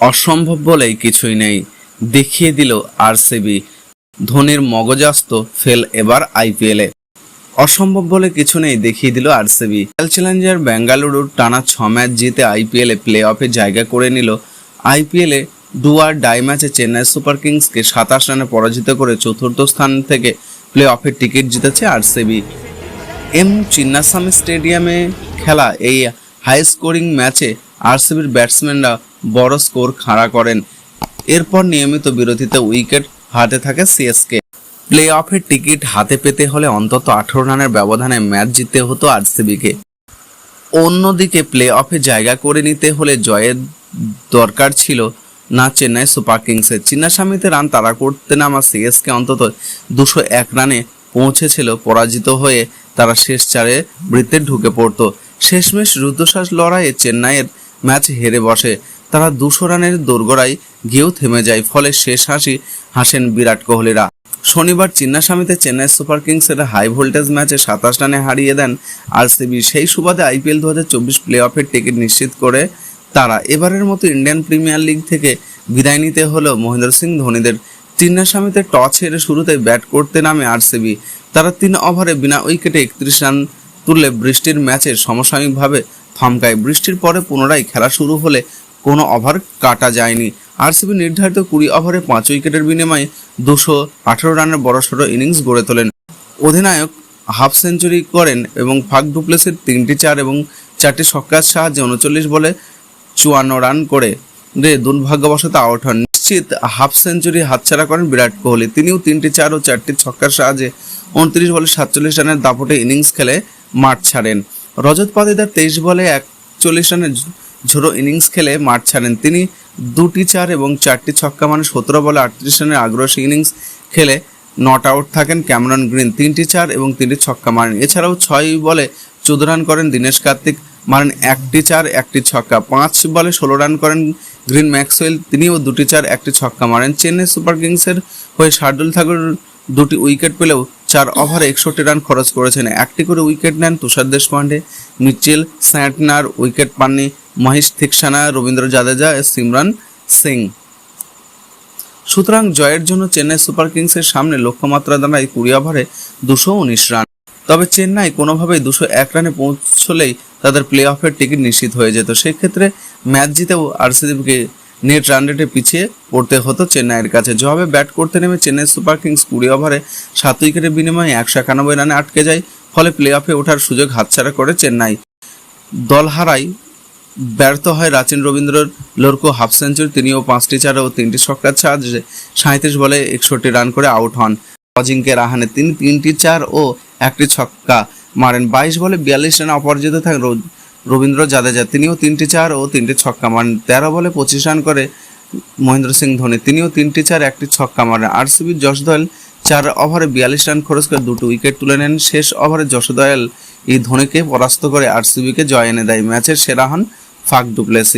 অসম্ভব বলেই কিছুই নেই, দেখিয়ে দিল আরসিবি। ধোনির মগজাস্ত ফেল এবার আইপিএলে। অসম্ভব বলে কিছু নেই, দেখিয়ে দিল আরসিবি। রয়্যাল চ্যালেঞ্জার বেঙ্গালুরুর টানা 6 ম্যাচ জিতে আইপিএলে প্লে অফে জায়গা করে নিল। আইপিএলে ডু আর ডাই ম্যাচে চেন্নাই সুপার কিংসকে 27 রানে পরাজিত করে চতুর্থ স্থান থেকে প্লে অফের টিকিট জিতেছে আরসিবি। চিন্নাস্বামী স্টেডিয়ামে খেলা এই হাই স্কোরিং ম্যাচে আরসিবির ব্যাটসম্যানরা বড় স্কোর খাড়া করেন। এরপর নিয়মিত বিরতিতে উইকেট হাতে থাকে সিএসকে। প্লে অফের টিকিট হাতে পেতে হলে অন্তত 18 রানের ব্যবধানে ম্যাচ জিততে হতো আরসিবিকে। অন্যদিকে প্লে অফে জায়গা করে নিতে হলে জয়ের দরকার ছিল না চেন্নাই সুপার কিংসের। চিন্নাস্বামীতে রান তাড়া করতে নামা সিএসকে অন্তত 201 রানে পৌঁছেছিল। পরাজিত হয়ে তারা শেষ 4 বৃত্তে ঢুকে পড়ত। শেষমেশ রুদ্ধশ্বাস লড়াইয়ে চেন্নাইয়ের ম্যাচ হেরে বসে। তারা 200 রানের দোরগোড়ায় গিয়েও থেমে যায়। ফলে শেষ হাসেন বিরাট কোহলিরা। শনিবার চিন্নাস্বামীতে চেন্নাই সুপার কিংসের হাই ভোল্টেজ ম্যাচে 27 রানে হারিয়ে দেন আরসিবি। সেই সুবাদে আইপিএল 2024 প্লে অফের টিকিট নিশ্চিত করে তারা। এবারের মতো ইন্ডিয়ান প্রিমিয়ার লিগ থেকে বিদায় নিতে হলো মহেন্দ্র সিং ধোনিদের। চিন্নাস্বামীতে টস হেরে শুরুতে ব্যাট করতে নামে আরসিবি। তারা 3 ওভারে বিনা উইকেটে 31 রান তুললে বৃষ্টির ম্যাচে সমসাময়িকভাবে থমকায়। বৃষ্টির পরে পুনরায় খেলা শুরু হলে কোনো ওভার কাটা যায়নি। আরসিবি নির্ধারিত 20 ওভারে 5 উইকেটের বিনিময়ে 218 রানের বড়সড় ইনিংস গড়ে তোলেন। অধিনায়ক হাফ সেঞ্চুরি করেন এবং ফাক ডুপ্লেসির 3টি 4 এবং 4টি ছক্কার সাহায্যে 39 বলে 54 রান করে দুর্ভাগ্যবশত আউট হন। নিশ্চিত হাফ সেঞ্চুরি হাতছাড়া করেন বিরাট কোহলি। তিনিও 3টি 4 ও 4টি ছক্কার সাহায্যে 29 বলে 47 রানের দাপটে ইনিংস খেলে মাঠ ছাড়েন। রজত পাতিদার 23 বলে 41 রানের ঝোড়ো ইনিংস খেলে মাঠ ছাড়েন। তিনি 2টি 4 এবং 4টি ছক্কা মানে 17 বলে 38 রানের আগ্রাসী ইনিংস খেলে নট আউট থাকেন। ক্যামেরন গ্রিন 3টি 4 এবং 3টি ছক্কা মারেন। এছাড়াও 6 বলে 14 রান করেন দীনেশ কার্তিক, মারেন 1টি 4 1টি ছক্কা। 5 বলে 16 রান করেন গ্রিন ম্যাক্সওয়েল, তিনিও 2টি 4 1টি ছক্কা মারেন। চেন্নাই সুপার কিংসের হয়ে শার্দুল ঠাকুর 2টি উইকেট পেলেও 4 ওভারে 61 রান খরচ করেছেন। 1টি করে উইকেট নেন তুষার দেশপান্ডে, মিচেল স্যান্টনার উইকেট পাননি। মহেশ থিকসানা, রবীন্দ্র জাদেজা, সিমরন সিং। সুতরাং জয়ের জন্য চেন্নাই সুপার কিংসের সামনে লক্ষ্যমাত্রা দাঁড়ায় 20 ওভারে 219 রান। তবে চেন্নাই কোনোভাবেই 201 রানে পৌঁছলেই তাদের প্লে অফের টিকিট নিশ্চিত হয়ে যেত। সেক্ষেত্রে ম্যাচ জিতেও আরসিবিকে নেট রান রেটে পিছিয়ে পড়তে হতো চেন্নাইয়ের কাছে। জবাবে ব্যাট করতে নেমে চেন্নাই সুপার কিংস 20 ওভারে 7 উইকেটের বিনিময়ে 191 রানে আটকে যায়। ফলে প্লে অফে ওঠার সুযোগ হাতছাড়া করে চেন্নাই। দল হারায় ব্যর্থ হয় রাচিন রবীন্দ্রর লড়কো হাফ সেঞ্চুরি। তিনিও 5টি 4 ও 3টি ছক্কার সাহায্যে 37 বলে 61 রান করে আউট হন। অজিঙ্ক্য রাহানে তিনি 3টি 4 ও 1টি ছক্কা মারেন। 22 বলে 42 রানে অপরাজিত থাকেন রবীন্দ্র জাদেজা, তিনিও 3টি 4 ও 3টি ছক্কা মারেন। 13 বলে 25 রান করে মহেন্দ্র সিং ধোনি, তিনিও 3টি 4 1টি ছক্কা মারেন। আরসিবির যশ দয়াল 4 ওভারে 42 রান খরচ করে 2টি উইকেট তুলে নেন। শেষ ওভারে যশ দয়াল এই ধোনিকে পরাস্ত করে আরসিবিকে জয় এনে দেয়। ম্যাচের সেরা হন ফাক ডুপ্লেসি।